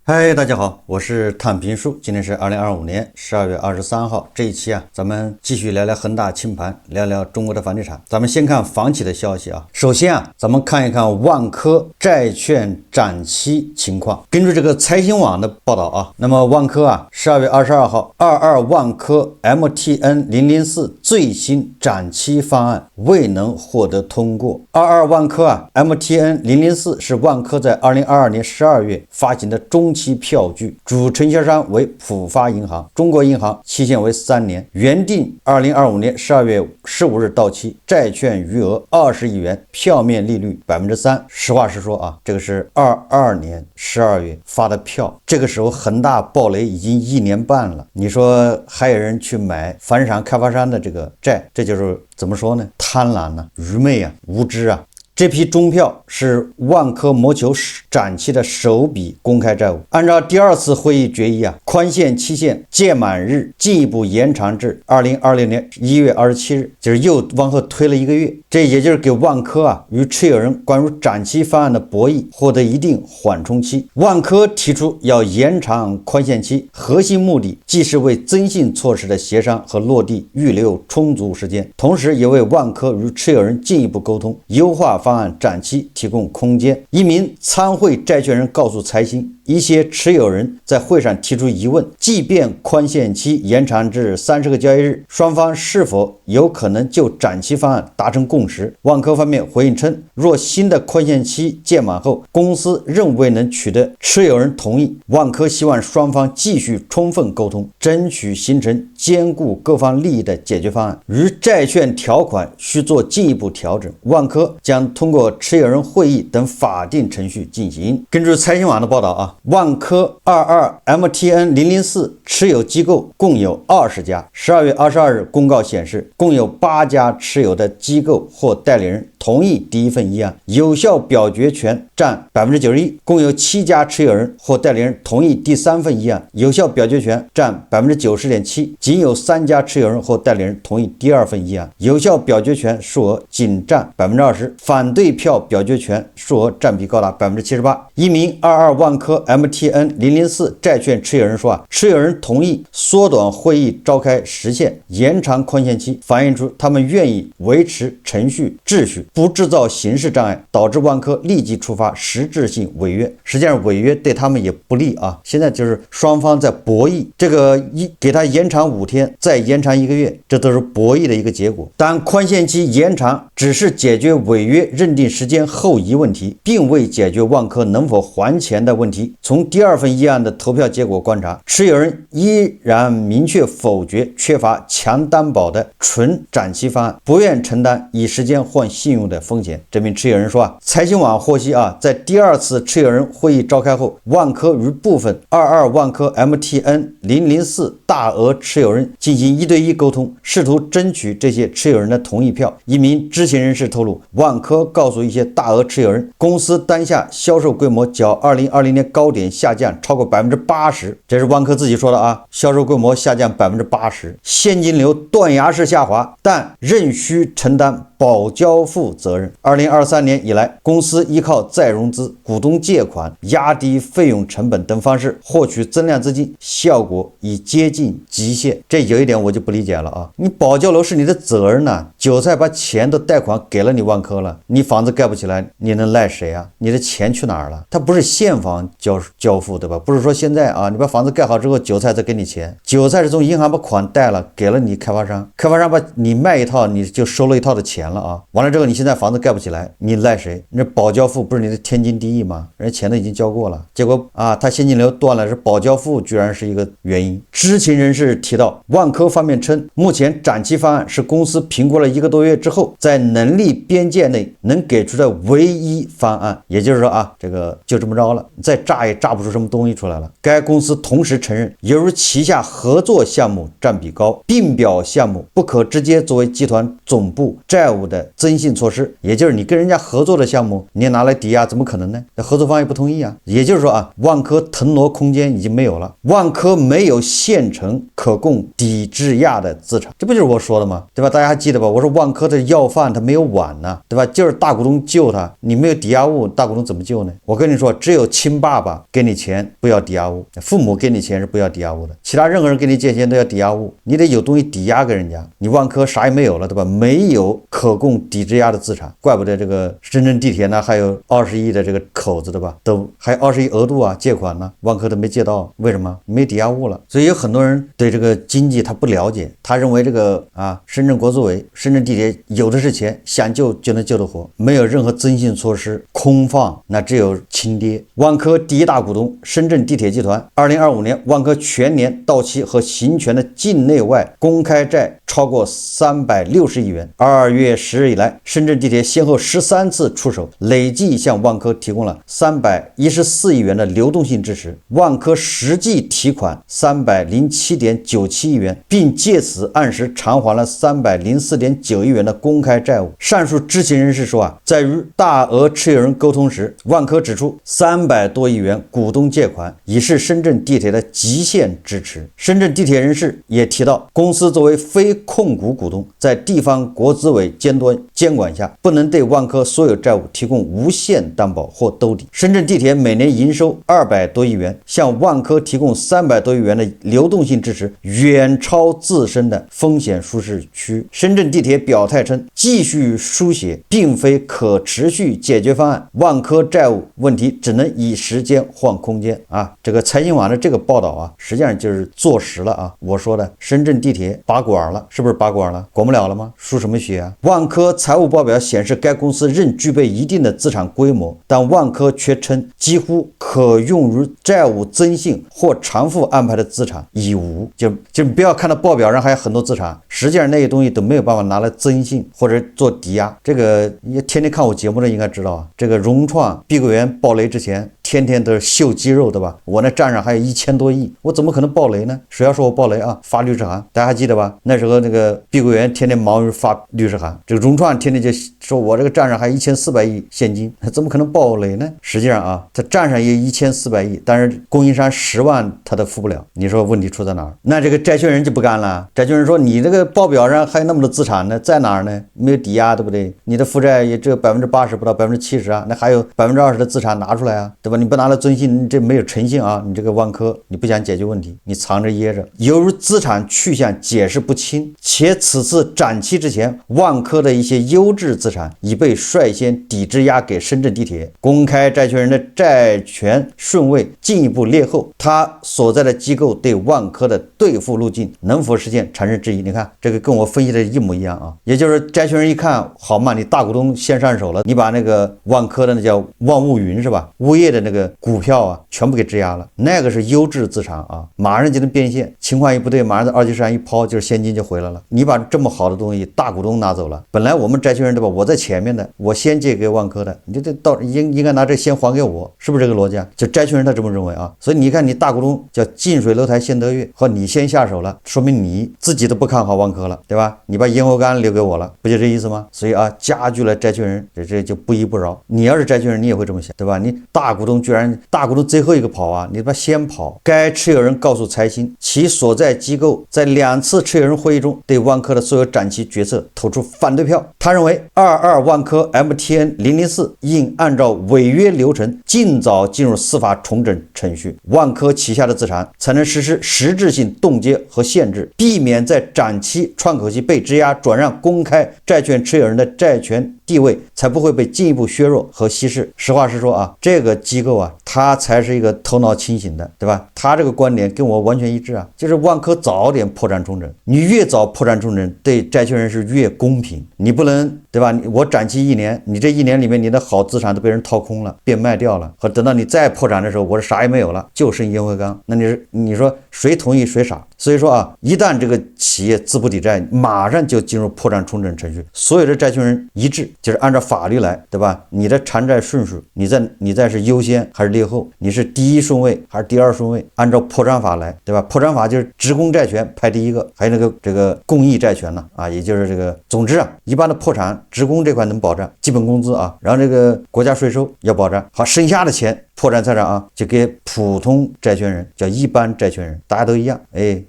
嗨，大家好，我是探平叔，今天是2025年12月23號。這一期咱們繼續聊聊恆大清盤，聊聊中國的房地產。咱們先看房企的消息啊。首先咱們看一看萬科債券展期情況。根據這個財新網的報道啊，那麼萬科12月22號，22萬科 MTN004 最新展期方案未能獲得通過。22萬科MTN004 是萬科在2022年12月發行的中期票據，主承销商為浦發銀行、中國銀行，期限為3年，原定2025年12月15日到期，債券餘額20億元，票面利率3%。實話實說這個是22年12月發的票，這個時候恆大暴雷已經1年半了，你說還有人去買房地產開發商的這個債，這就是怎麼說呢？貪婪愚昧無知這批中票是萬科謀求展期的首筆公開債務。按照第二次會議決議寬限期限屆滿日進一步延長至2026年1月27日，就是又往後推了1個月。這也就是給萬科與持有人關於展期方案的博弈獲得一定緩衝期。萬科提出要延長寬限期，核心目的既是為增信措施的協商和落地預留充足時間，同時也為萬科與持有人進一步溝通優化方案展期提供空間。一名參會債權人告訴財新，一些持有人在會上提出疑問，即便寬限期延長至30個交易日，雙方是否有可能就展期方案達成共識？萬科方面回應稱，若新的寬限期屆滿後，公司仍未能取得持有人同意，萬科希望双方繼續充分溝通，爭取形成兼顧各方利益的解決方案。與債券條款需做進一步調整，萬科將通過持有人會議等法定程序進行。根據財新網的報道萬科22 MTN004 持有機構共有20家。12月22日公告顯示，共有8家持有的機構或代理人同意第一份議案，有效表決權占91%，共有7家持有人或代理人同意第3份議案，有效表決權占90.7%，仅有3家持有人或代理人同意第2份議案，有效表決權數額僅占20%，反對票表決權數額占比高達78%。一名22萬科 MTN004 債券持有人說持有人同意縮短會議召開時限，延長寬限期，反映出他們願意維持程序秩序，不制造形式障礙，導致萬科立即觸發實質性違約。實際上違約對他們也不利現在就是雙方在博弈，這個給他延長5天，再延長1個月，這都是博弈的一個結果。但寬限期延長只是解決違約認定時間後移問題，並未解決萬科能否還錢的問題。從第2份議案的投票結果觀察，持有人依然明確否決缺乏強擔保的純展期方案，不願承擔以時間換信用的風險。這名持有人說財新網獲悉在第2次持有人會議召開後，萬科與部分22萬科 MTN004 大額持有人進行1對1溝通，試圖爭取這些持有人的同意票。一名知情人士透露，萬科告訴一些大額持有人，公司當下銷售規模較2020年高點下降超過80%，這是萬科自己說的銷售規模下降80%，現金流斷崖式下滑，但仍需承擔保交付責任。2023年以來，公司依靠再融資、股東借款、壓低費用成本等方式獲取增量資金，效果已接近極限。這有一點我就不理解了你保交楼是你的責任韭菜把錢都貸款給了你萬科了，你房子蓋不起來，你能賴誰你的錢去哪兒了？它不是现房交付对吧？不是說現在你把房子蓋好之後，韭菜再给你錢，韭菜是從銀行把款貸了給了你開發商，開發商把你賣一套你就收了一套的錢了完了之後你現在房子蓋不起來，你賴誰？那保交付不是你的天经地義嗎？人家錢都已經交過了，結果他現金流斷了，是保交付居然是一個原因。知情人士提到，萬科方面稱，目前展期方案是公司評估了1個多月之後，在能力邊界內能給出的唯一方案，也就是說這個就這麼着了，再炸也炸不出什麼東西出來了。該公司同時承認，由於旗下合作項目占比高，并表项目不可直接作為集團總部債務的增信措施，也就是你跟人家合作的项目，你拿来抵押，怎么可能呢？那合作方也不同意啊。也就是说啊，万科腾挪空间已经没有了，万科没有现成可供抵质押的资产，这不就是我说的吗？对吧？大家还记得吧？我说万科的要饭他没有碗呢，对吧？就是大股東救他，你没有抵押物，大股东怎么救呢？我跟你说，只有亲爸爸给你钱不要抵押物，父母给你钱是不要抵押物的，其他任何人给你借钱都要抵押物，你得有东西抵押给人家。你万科啥也没有了，对吧？没有可供抵质押的资产，怪不得这个深圳地铁呢还有20亿的这个口子，对吧？都还有20亿额度啊，借款呢，万科都没借到，为什么？没抵押物了。所以有很多人对这个经济他不了解，他认为这个深圳国资委、深圳地铁有的是钱，想救就能救得活，没有任何增信措施，空放，那只有亲爹。万科第一大股东深圳地铁集团，2025年万科全年到期和行权的境内外公开债超过360亿元。2月10日以来，深圳地鐵先後13次出手，累計向萬科提供了314億元的流動性支持，萬科實際提款307.97億元，並借此按時償還了304.9億元的公開債務。上述知情人士說在與大額持有人溝通時，萬科指出300多億元股東借款已是深圳地鐵的極限支持。深圳地鐵人士也提到，公司作為非控股股東，在地方國資委監管下，不能對萬科所有債務提供無限擔保或兜底。深圳地鐵每年營收200多億元，向萬科提供300多億元的流動性支持，遠超自身的風險舒適區。深圳地鐵表態稱，繼續書寫並非可持續解決方案，萬科債務問題只能以時間換空間啊。這個財新網的這個報道啊，實際上就是坐實了啊，我說的深圳地鐵拔管了，是不是拔管了？管不了了嗎？輸什麼血啊？萬科財務報表顯示，該公司仍具備一定的資產規模，但萬科卻稱幾乎可用於債務增信或償付安排的資產已無。就不要看到報表上還有很多資產，實際上那些東西都沒有辦法拿來增信或者做抵押。這個也天天看我節目的應該知道啊，這個融創碧桂園爆雷之前，天天都是秀肌肉，對吧？我那賬上還有1000多億，我怎麼可能爆雷呢？誰要說我爆雷啊？發律師函，大家還記得吧？那時候那個碧桂園天天忙於發律師函，這個融創天天就說我這個賬上還有1400億現金，怎麼可能爆雷呢？實際上啊，他賬上也有1400億，但是供應商10萬他都付不了，你說問題出在哪兒？那這個債權人就不幹了，債權人說你這個報表上還有那麼多資產呢，在哪兒呢？沒有抵押，對不對？你的負債也只有80%不到70%啊，那還有20%的資產拿出來啊，對吧？你不拿來遵信，你這沒有誠信啊！你這個萬科，你不想解決問題，你藏着掖着。由於資產去向解釋不清，且此次展期之前，萬科的一些優質資產已被率先抵質押給深圳地鐵，公開債權人的債權順位進一步列後，他所在的機構對萬科的兌付路徑能否實現產生質疑。你看這個跟我分析的一模一樣啊，也就是債權人一看，好嘛，你大股東先上手了，你把那個萬科的那叫萬物雲是吧？物業的那個股票啊，全部給質押了，那個是優質資產啊，馬上就能變現，情況一不對，馬上在二級市場一拋，就是現金就回來了。你把這麼好的東西，大股東拿走了，本來我們債權人對吧？我在前面的，我先借給萬科的，你就得到應該拿這先還給我，是不是這個邏輯啊？就債權人他這麼認為啊，所以你看你大股東叫近水樓台先得月，和你先下手了，說明你自己都不看好萬科了，對吧？你把煙灰缸留給我了，不就這意思嗎？所以啊，加劇了債權人這就不依不饒。你要是債權人，你也會這麼想，對吧？你大股東居然大股東最後一個跑啊，你他媽先跑。該持有人告訴財新，其所在機構在2次持有人會議中對萬科的所有展期決策投出反對票。他認為22萬科 MTN 004應按照違約流程盡早進入司法重整程序，萬科旗下的資產才能實施實質性凍結和限制，避免在展期窗口期被質押轉讓公開債券持有人的債權地位才不會被進一步削弱和稀釋。實話實說啊，這個機構啊，他才是一個頭腦清醒的，對吧？他這個觀點跟我完全一致啊，就是萬科早點破產重整，你越早破產重整，對債權人是越公平。你不能，對吧？我展期1年，你這1年裡面你的好資產都被人掏空了，變賣掉了，和等到你再破產的時候，我是啥也沒有了，就剩煙灰缸。那你說誰同意誰傻？所以說啊，一旦這個企業資不抵債，馬上就進入破產重整程序，所有的債權人一致，就是按照法律來，對吧？你的償債順序，你在是優先還是劣後？你是第一順位還是第二順位？按照破產法來，對吧？破產法就是職工債權排第一個，還有那個這個公益債權呢，啊，也就是這個。總之啊，一般的破產職工這塊能保障基本工資啊，然後這個國家稅收要保障，好，剩下的錢破產财產啊，就給普通債權人，叫一般債權人，大家都一樣，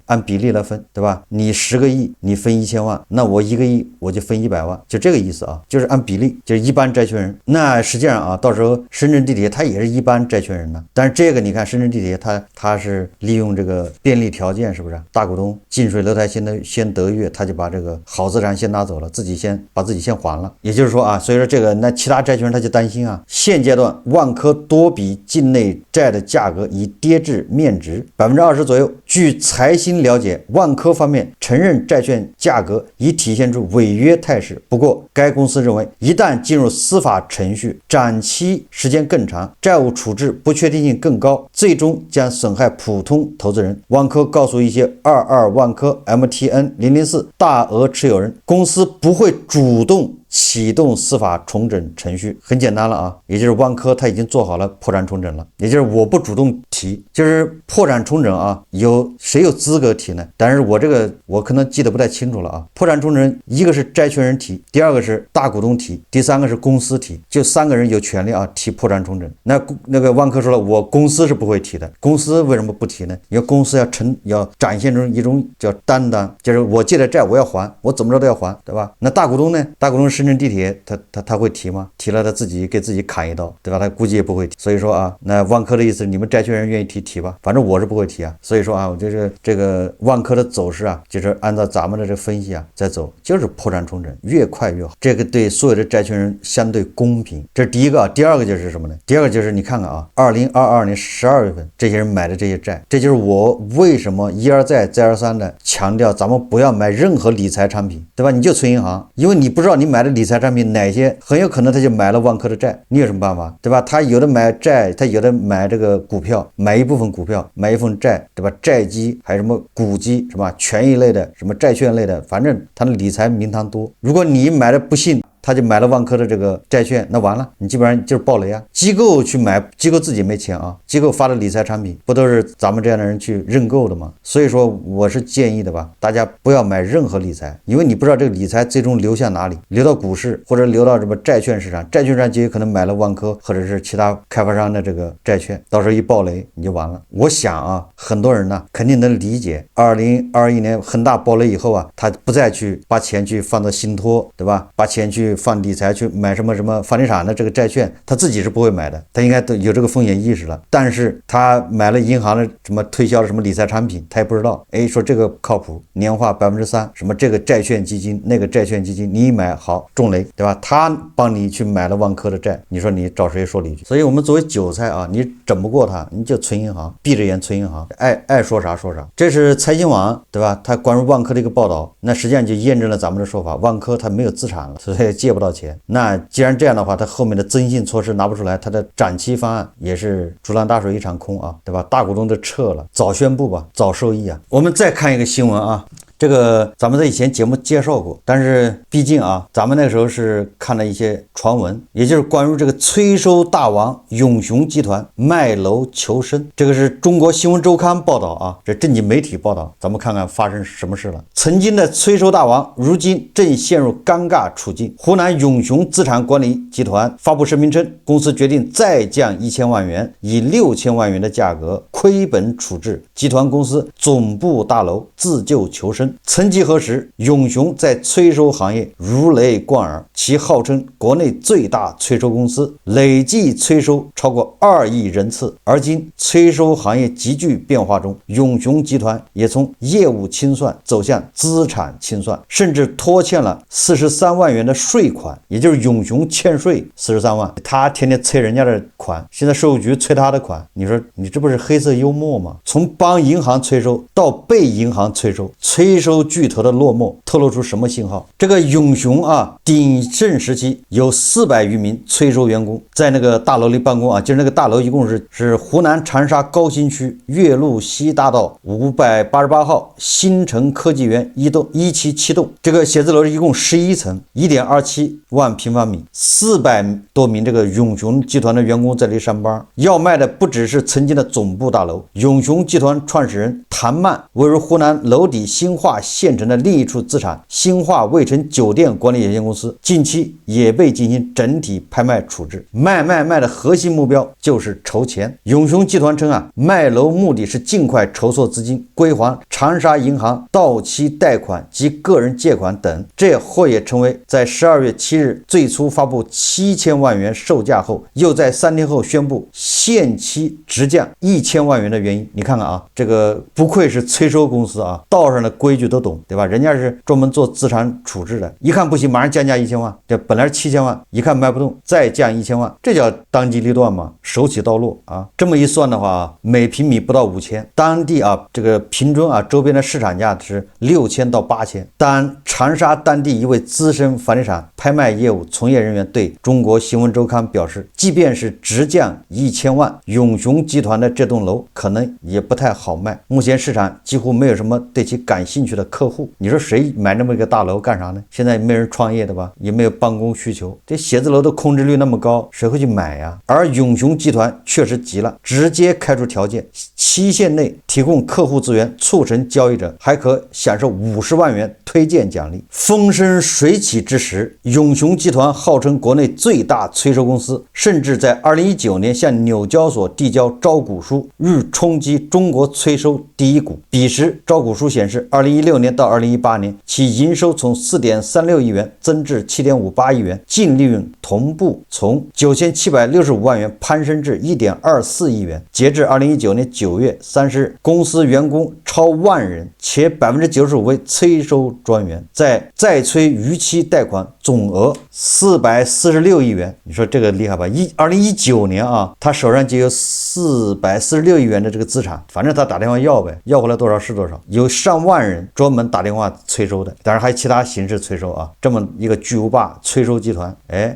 按比例來分，对吧？你10個億，你分1000萬，那我1個億我就分100萬，就這個意思啊，就是按比例，就是一般債權人。那實際上啊，到時候深圳地鐵它也是一般債權人呢，但是這個你看深圳地鐵它是利用這個便利條件，是不是？大股東近水楼台先得月，他就把這個好資產先拿走了，把自己先还了。也就是說啊，所以说這個那其他債权人他就擔心啊，現階段萬科多筆境內債的價格已跌至面值20%左右。據財新了解，萬科方面承認債券價格已體現出違約態勢。不過，該公司認為，一旦進入司法程序，展期時間更長，債務處置不確定性更高，最終將損害普通投資人。萬科告訴一些22萬科 MTN004 大額持有人，公司不會主動啟動司法重整程序。很簡单了啊，也就是万科他已经做好了破产重整了，也就是我不主动提，就是破产重整啊，谁有資格提呢？但是我可能记得不太清楚了啊。破产重整，一個是債權人提，第二個是大股東提，第三個是公司提，就3個人有權利啊提破产重整。那個萬科說了，我公司是不会提的。公司为什麼不提呢？因為公司要展現出一種叫擔當，就是我借的債我要還，我怎麼着都要還，對吧？那大股東呢？大股東深圳地鐵他會提嗎？提了他自己給自己砍一刀，對吧？他估計也不會提。所以說啊，那萬科的意思，你們債權人願意提吧，反正我是不會提啊。所以說啊，我就是這個萬科的走勢啊，就是按照咱們的這個分析啊在走，就是破產重整，越快越好，這個對所有的債權人相對公平。這是第一個啊。第二個就是什麼呢？第二個就是你看看啊，2022年12月份這些人買的這些債，這就是我為什麼一而再再而三的強調咱們不要買任何理財產品，對吧？你就存銀行，因為你不知道你買的理財產品哪些，很有可能他就買了萬科的債，你有什麼辦法，对吧？他有的買債，他有的買這個股票，買一部分股票，買一份債，對吧？債基還有什麼股基，什麼權益類的，什麼債券類的，反正他的理財名堂多。如果你買的不信，他就買了萬科的这個債券，那完了，你基本上就是暴雷啊！機構去買，機構自己沒錢啊，機構發的理財產品不都是咱們這樣的人去認購的嗎？所以說我是建議的吧，大家不要買任何理財，因為你不知道這個理財最終流向哪裡，流到股市或者流到什麼債券市場，債券上就有可能買了萬科或者是其他開發商的這個債券，到時候一暴雷你就完了。我想啊，很多人呢肯定能理解，2021年恆大暴雷以後啊，他不再去把錢去放到信託，對吧？把錢去放理財去買什麼房地產的這個債券，他自己是不會買的，他應該都有這個風險意識了。但是他買了銀行的什麼推銷的什麼理財產品，他也不知道，說這個靠譜，年化3%，什麼這個債券基金那個債券基金，你一買好中雷，對吧？他幫你去買了萬科的債，你說你找誰說理去？所以我們作為韭菜啊，你整不過他，你就存銀行，閉着眼存銀行，愛說啥說啥。這是財新網，對吧？他關於萬科的一個報道，那實際上就驗證了咱們的說法，萬科他沒有資產了，所以借不到錢。那既然這樣的話，他後面的增信措施拿不出來，他的展期方案也是竹籃打水一場空啊，對吧？大股東都撤了，早宣布吧，早受益啊。我們再看一個新聞啊。這個咱們在以前節目介紹過，但是畢竟啊，咱們那個時候是看了一些傳聞，也就是關於這個催收大王永雄集團賣樓求生。這個是中國新聞週刊報道啊，這正經媒體報道，咱們看看發生什麼事了。曾經的催收大王，如今正陷入尷尬處境。湖南永雄資產管理集團發布聲明稱，公司決定再降1000萬元，以6000萬元的價格虧本處置集團公司總部大樓，自救求生。曾幾何時，永雄在催收行業如雷貫耳，其號稱國內最大催收公司，累計催收超過2億人次。而今催收行業急劇變化中，永雄集團也從業務清算走向資產清算，甚至拖欠了43萬元的稅款，也就是永雄欠稅43萬，他天天催人家的款，現在税務局催他的款，你說你這不是黑色幽默嗎？從幫銀行催收到被銀行催收，催收巨頭的落寞透露出什麼信號？這個永雄啊，鼎盛時期有400餘名催收員工在那個大樓裡辦公啊，就是那個大樓一共是湖南長沙高新區岳麓西大道588號新城科技園1期7棟，這個寫字樓一共11層，1.27萬平方米，400多名這個永雄集團的員工在這裡上班。要賣的不只是曾經的總部大樓，永雄集團創始人譚曼位於湖南娄底興化縣城的另一處資產興化衛城酒店管理有限公司，近期也被進行整體拍賣處置。賣的核心目標就是籌錢。永雄集团稱啊，賣樓目的是盡快籌措資金，歸還長沙銀行到期貸款及個人借款等。這或也成為在12月7日最初發布7000萬元售價後，又在3天後宣布限期直降1000萬元的原因。你看看啊，這個不愧是催收公司啊，道上的規矩都懂，對吧？人家是專門做資產處置的，一看不行，馬上降價1000萬，這本來是7000萬，一看賣不動，再降1000万，這叫當機立斷嘛，手起刀落啊！這麼一算的話，每平米不到5000，當地啊這個平均啊周邊的市場價是6000到8000。但長沙當地一位資深房地產拍賣業務從業人員對中國新聞週刊表示，即便是直降1000萬，永雄集团的這棟樓可能也不太好賣。目前市場幾乎沒有什麼對其感興趣的客戶。你說誰買那麼一個大樓幹啥呢？現在沒人創業的吧，也沒有辦公需求，這寫字樓的空置率那麼高，誰會去買呀？而永雄集团確實急了，直接開出條件，期限內提供客戶資源，促成交易者還可享受50萬元推薦獎勵。風生水起之時，永雄集团號稱國內最大催收公司，甚至在2019年向紐交所遞交招股書，欲衝擊中國催收第一股。彼時招股書顯示，2016年到2018年，其營收從4.36億元增至7.58億元，淨利潤同步從9765萬元攀升至1.24億元。截至2019年9月30日，公司員工超10000人，且95%為催收專員，在再催逾期貸款總額446億元。你說這個厲害吧？2019年啊，他手上就有446億元的這個資產，反正他打電話要唄，要回來多少是多少。有上萬人專門打電話催收的，當然還有其他形式催收啊。這麼一個巨無霸催收集團，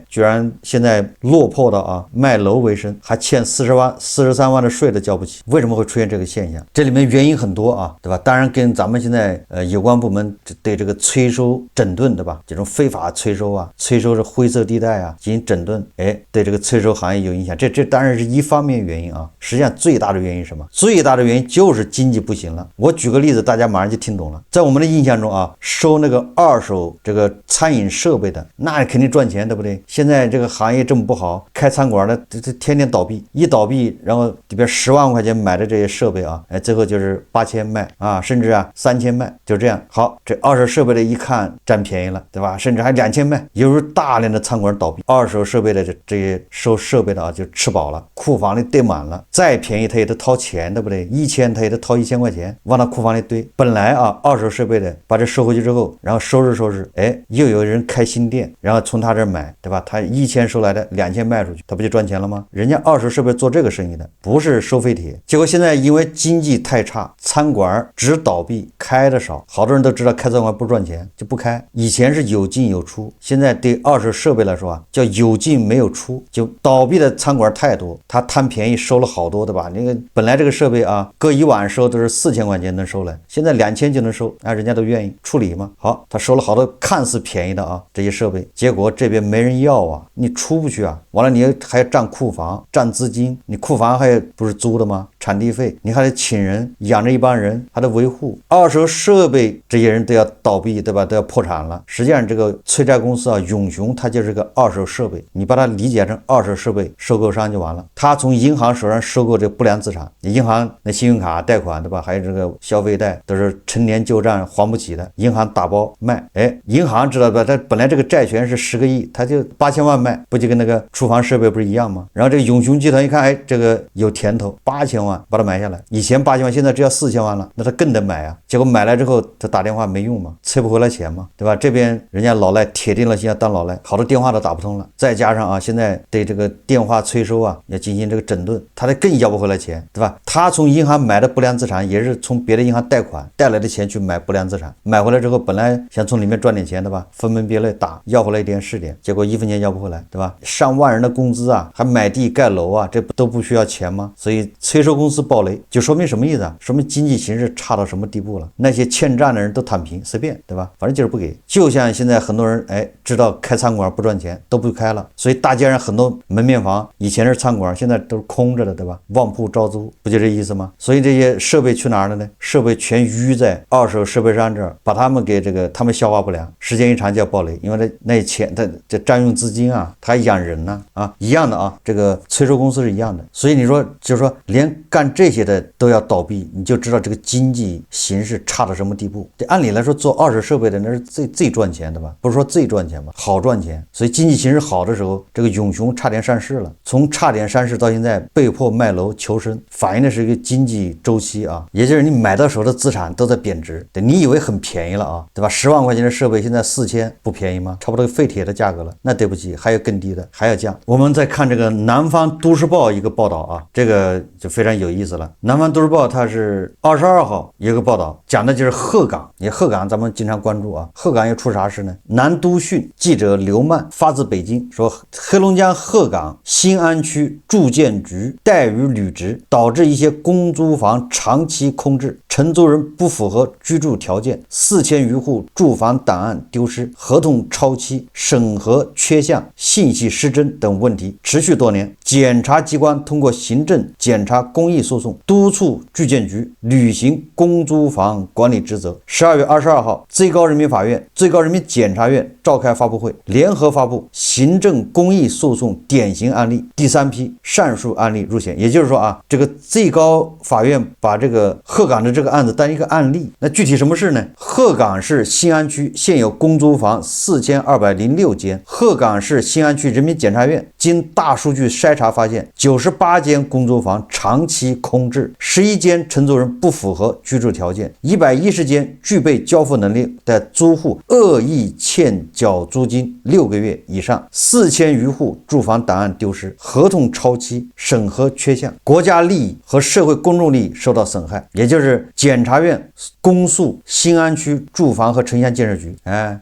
居然現在落魄到啊賣樓為生，還欠43萬的稅都交不起。為什麼會出現這個現象？這裡面原因很多啊，對吧？當然跟咱們現在有關部門對這個催收整頓，對吧？這種非法催收啊，催收是灰色地帶啊，進行整頓，对這個催收行業有影響。這當然是一方面原因啊。實際上最大的原因是什麼？最大的原因就是經濟不行了。我舉個例子，大家馬上就听懂了。在我們的印象中啊，收那個二手這個餐飲設備的，那肯定賺錢，對不对？現在這個行業這麼不好，開餐館的這天天倒閉，一倒閉，然後裡邊10萬塊錢買的這些設備啊，最後就是8000賣啊，甚至啊3000賣，就這樣。好，這二手設備的一看占便宜了，对吧？甚至還2000賣，有时大量的餐館倒閉，二手設備的這些收設備的啊就吃飽了，庫房裡堆滿了，再便宜他也得掏錢，對不對？1000他也得掏1000塊錢往他庫房裡堆。本來啊二手設備的把這收回去之後，然後收拾，又有人開新店，然後從他這兒買，對吧？他1000收來的2000賣出去，他不就賺錢了嗎？人家二手設備做這個生意的，不是收廢鐵。結果現在因為經濟太差，餐館只倒閉開的少，好多人都知道開餐館不賺錢就不開。以前是有進有出，現在对二手設備來說啊，叫有進沒有出，就倒閉的餐館太多，他貪便宜收了好多，對吧？那個本來這個設備啊，搁一晚收都是4000塊錢能收來，現在2000就能收，人家都願意處理嘛。好，他收了好多看似便宜的啊這些設備，結果這邊沒人要啊，你出不去啊，完了你還要占庫房占資金，你庫房還不是租的嗎？場地費你還得請人養着一幫人，還得維護。二手設備這些人都要倒閉，對吧？都要破產了。實際上這個催債公司啊，永雄它就是個二手設備，你把它理解成二手設備收購商就完了。他從銀行手上收購這不良資產，銀行那信用卡貸款，对吧？還有這個消費貸都是陳年舊賬還不起的，銀行打包賣。銀行知道吧？他本來這個債權是10個億，他就8000萬賣，不就跟那個廚房設備不是一樣嗎？然後這個永雄集團一看，這個有甜頭，8000萬把它買下來。以前8000萬，現在只要4000萬了，那他更得買啊。結果買來之後，他打電話沒用嘛，催不回來錢嘛，对吧？這邊人家老賴鐵定了心要當老賴，好多電話都打不通了。再加上啊，現在對這個電話催收啊要進行這個整頓，他得更要不回來錢，對吧？他從銀行買的不良資產，也是從別的銀行貸款帶來的錢去買不良資產，買回來之後本來想從裡面賺點錢，對吧？分門別類打，要回來一點是點，結果1分錢要不回來，對吧？上萬人的工資啊，還買地蓋樓啊，這都不需要錢嗎？所以催收公司暴雷，就說明什麼意思啊？說明經濟形勢差到什麼地步了？那些欠債的人都躺平，隨便，对吧？反正就是不給。就像現在很多人知道開餐館不賺錢，都不開了，所以大街上很多門面房以前是餐館，現在都是空着的，對吧？旺铺招租，不就這意思嗎？所以这些設備去哪兒了呢？設備全淤在二手設備商這兒，把他們給他們消化不良，時間一長就要暴雷，因為那錢他這占用資金啊，他還養人呢一樣的啊，這個催收公司是一樣的。所以你說就是說連幹這些的都要倒閉，你就知道這個經濟形勢差到什麼地步。這按理來說做二手設備的那是最賺錢的吧？不是說最賺錢吧？好賺錢。所以經濟形勢好的時候，這個永雄差點上市了，從差點上市到現在被迫賣樓求生，反映的是一個經濟周期啊，也就是你買到手的資產都在貶值。对，你以為很便宜了啊，对吧？10萬塊錢的設備現在4000，不便宜嗎？差不多廢鐵的價格了。那對不起，還有更低的，還要降。我們再看這個南方都市報一個報道啊，這個就非常有意思了。南方都市報它是22號一個報道，講的就是鶴崗。你鶴崗咱們經常關注啊，鶴崗又出啥事呢？南都訊記者劉曼發自北京說，黑龍江鶴崗新安區住建局怠於履職，導致一些公租房長期空置，承租人不符合居住條件，4000餘戶住房檔案丟失，合同超期，審核缺項，信息失真等問題持續多年。檢察機關通過行政、檢察、公益訴訟，督促住建局履行公租房管理職責。12月22號，最高人民法院、最高人民檢察院召開發布會，聯合發布行政公益訴訟典型案例第3批上述案例入選。也就是说啊，這個最高法院把這個鶴崗的這個案子當一個案例。那具體什麼事呢？鶴崗市新安區現有公租房4206間，鶴崗市新安區人民檢察院經大數據篩查發現，98間公租房長期空置，11間承租人不符合居住條件，110間具備交付能力的租戶惡意欠繳租金6個月以上，4000餘戶住房檔案丟失，合同超期，審核缺項，國家利益和社會公眾利益受到損害。也就是檢察院公訴新安區住房和城鄉建設局，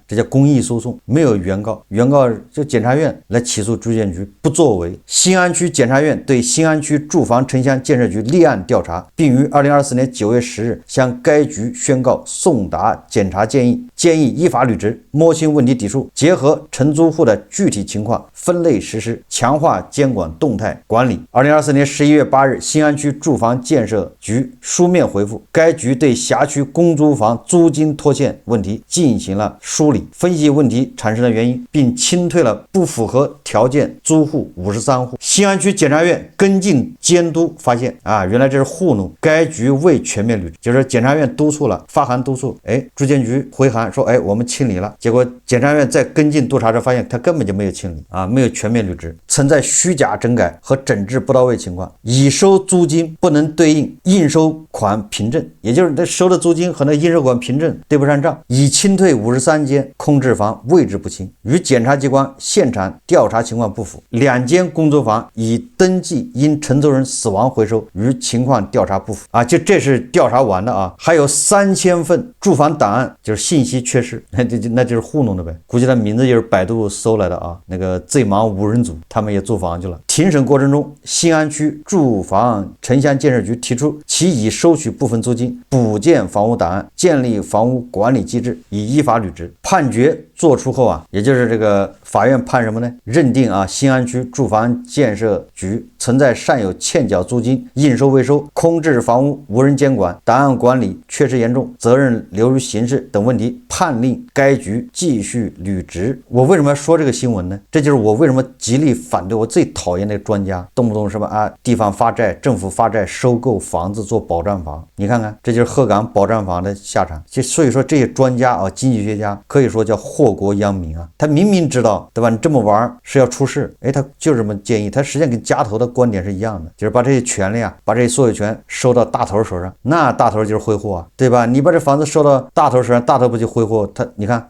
這叫公益訴訟，沒有原告，原告就檢察院來起訴住建局不作為。新安區檢察院對新安區住房城鄉建設局立案調查，並於2024年9月10日向該局宣告送達檢察建議，建議依法履職，摸清問題底數，結合承租戶的具體情況分類實施，強化監管動態管理。2024年11月8日，新安區住房建設局書面回復，該局對轄區公租房租金拖欠問題進行了梳理，分析問題產生的原因，並清退了不符合條件租戶53戶。新安區檢察院跟進監督發現原來這是糊弄，該局未全面履職，就是檢察院督促了，發函督促，住建局回函說我們清理了，結果檢察院在跟進督查時發現他根本就沒有清理沒有全面履職，存在虛假整改和整治不到位情況，已收租金不能對應應收款憑證，也就是他收的租金和那应收款憑證對不上賬，已清退53間空置房位置不清，與檢察機關現場調查情況不符，2間公租房已登記因承租人死亡回收，與情況調查不符就這是調查完的還有3000份住房檔案就是信息缺失，那就是糊弄的唄。估計他名字就是百度搜來的那個最忙5人組他們也租房去了。庭審過程中，新安區住房城鄉建設局提出其已收取部分租金，補建房屋檔案，建立房屋管理機制，已依法履職。判決作出後也就是這個法院判什麼呢？認定新安區住房建設局存在尚有欠繳租金、應收未收、空置房屋無人監管、檔案管理缺失嚴重、責任流於刑事等問題，判令該局繼續履職。我為什麼要說這個新聞呢？這就是我為什麼極力反對，我最討厭那個專家動不動什麼地方發債、政府發債收購房子做保障房，你看看這就是鶴崗保障房的下場。所以說這些專家經濟學家可以說叫祸國殃民他明明知道对吧，你這麼玩是要出事，他就這麼建議，他實際上跟家頭的觀點是一樣的，就是把這些權利把這些所有權收到大頭手上，那大頭就是揮霍對吧？你把這房子收到大头手上，大头不就挥霍他？你看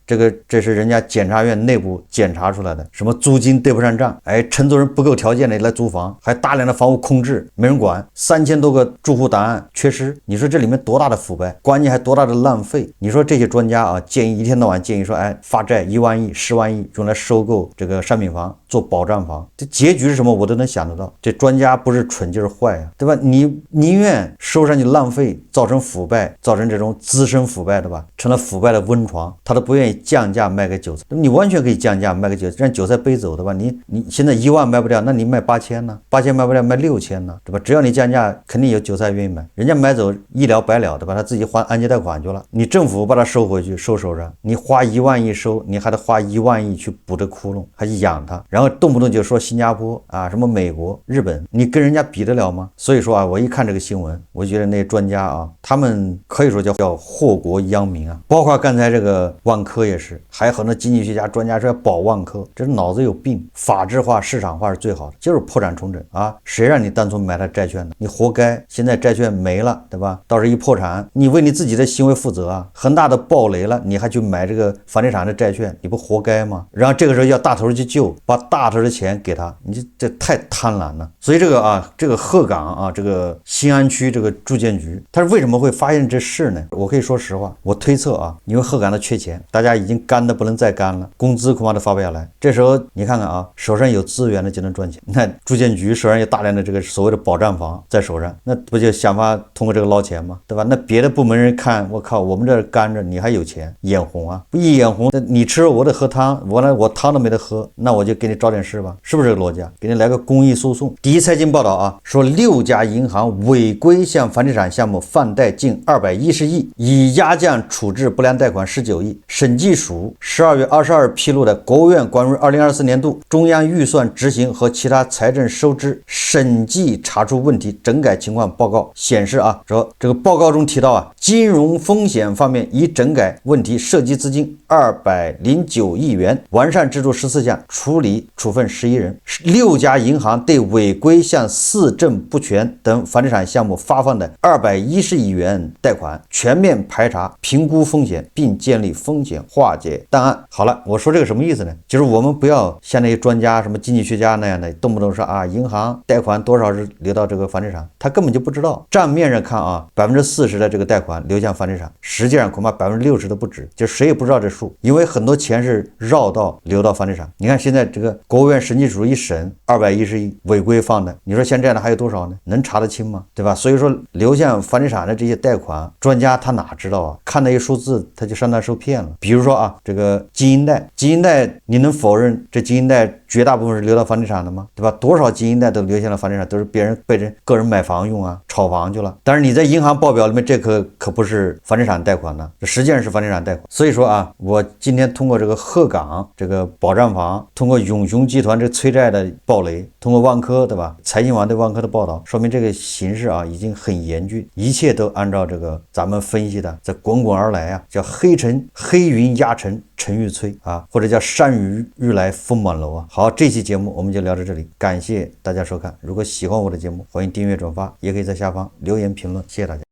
這是人家檢察院內部檢查出來的，什麼租金對不上賬，承租人不夠條件的來租房，還大量的房屋空置沒人管，3000多個住戶檔案缺失，你說這裡面多大的腐敗，關鍵還多大的浪費？你說這些專家建議一天到晚建議說，哎，發債1萬億、10萬億用來收購這個商品房做保障房，這結局是什麼我都能想得到。這專家不是蠢就是壞啊，对吧？你寧願收上去浪費，造成腐敗，造成这種滋生腐敗的吧，成了腐敗的溫床，他都不願意降價賣給韭菜。你完全可以降價賣給韭菜，讓韭菜背走的吧？你現在1萬賣不掉，那你賣8000呢？8000賣不掉，賣6000呢？对吧？只要你降價，肯定有韭菜願意買，人家買走一了百了，对吧？他自己还按揭貸款去了，你政府把它收回去，收手上，你花1萬億收，你還得花1萬億去補這窟窿，還去養它，然後動不動就說新加坡啊，什麼美國、日本，你跟人家比得了嗎？所以說啊，我一看這個新聞，我覺得那些專家啊，他們可以說叫禍國殃民啊。包括剛才這個萬科也是，還有很多經濟學家、專家說要保萬科，這是腦子有病。法治化、市場化是最好的，就是破產重整啊！誰讓你當初買了債券的？你活該！現在債券沒了，对吧？到时候一破產，你為你自己的行為負責啊！恒大的暴雷了，你還去買這個房地產的債券，你不活該嗎？然後這個時候要大頭去救，把大頭的錢給他，你這太貪婪了。所以這個鶴崗啊，這個新安區這個住建局，他是為什麼會發現這事呢？我可以說實話，我推測啊，因為鶴崗的缺錢，大家已經乾的不能再乾了，工資恐怕都發不下來。這時候你看看啊，手上有資源的就能賺錢。那住建局手上有大量的这個所謂的保障房在手上，那不就想法通過這個撈錢嗎？對吧？那別的部門人看，我靠，我們這乾着，你還有錢，眼紅啊！不一眼紅，你吃我得喝湯，我湯都沒得喝，那我就給你找點事吧，是不是這個邏輯啊？給你來個公益訴訟。第一財經報道啊，說6家銀行違規向房地產項目放貸近210億，以壓降處置不良貸款19億。審計署12月22日披露的國務院關於2024年度中央預算執行和其他財政收支審計查出問題整改情況報告顯示啊，說這個報告中提到啊，金融風險方面已整改問題涉及資金209億元，完善制度14項，處理處分11人。6家銀行對違規向四證不全等房地產項目發放的210億元貸款全面排查評估風險，並建立風險化解檔案。好了，我說這個什麼意思呢？就是我們不要像那些專家什麼經濟學家那樣的，動不動說啊，銀行貸款多少是流到這個房地產，他根本就不知道。賬面上看啊，40%的這個貸款流向房地產，實際上恐怕60%都不止，就誰也不知道這數，因為很多錢是繞道流到房地產。你看現在這個國務院審計署一審210億違規放的，你說像這樣的還有多少呢？能查得清嗎？對吧？所以說流向房地產的這些貸款，專家他哪知道啊？看那些數字他就上當受騙了。比如說啊，這個金銀貸，你能否認這金銀貸絕大部分是流到房地產的嗎？对吧？多少金银貸都流向了房地產，都是別人被人個人買房用啊，炒房去了。但是你在銀行報表裡面，這可不是房地產貸款呢，這實際上是房地產貸款。所以說啊，我今天通過這個鶴崗這個保障房，通過永雄集團這催債的暴雷，通過萬科，對吧？財經網對萬科的報道，說明這個形勢啊已經很嚴峻，一切都按照這個咱們分析的這滾滾而來啊，叫黑雲壓城城欲摧啊，或者叫山雨欲來風滿樓啊。好，這期節目我們就聊到這裡，感謝大家收看。如果喜歡我的節目，歡迎訂閱轉發，也可以在下方留言評論，謝謝大家。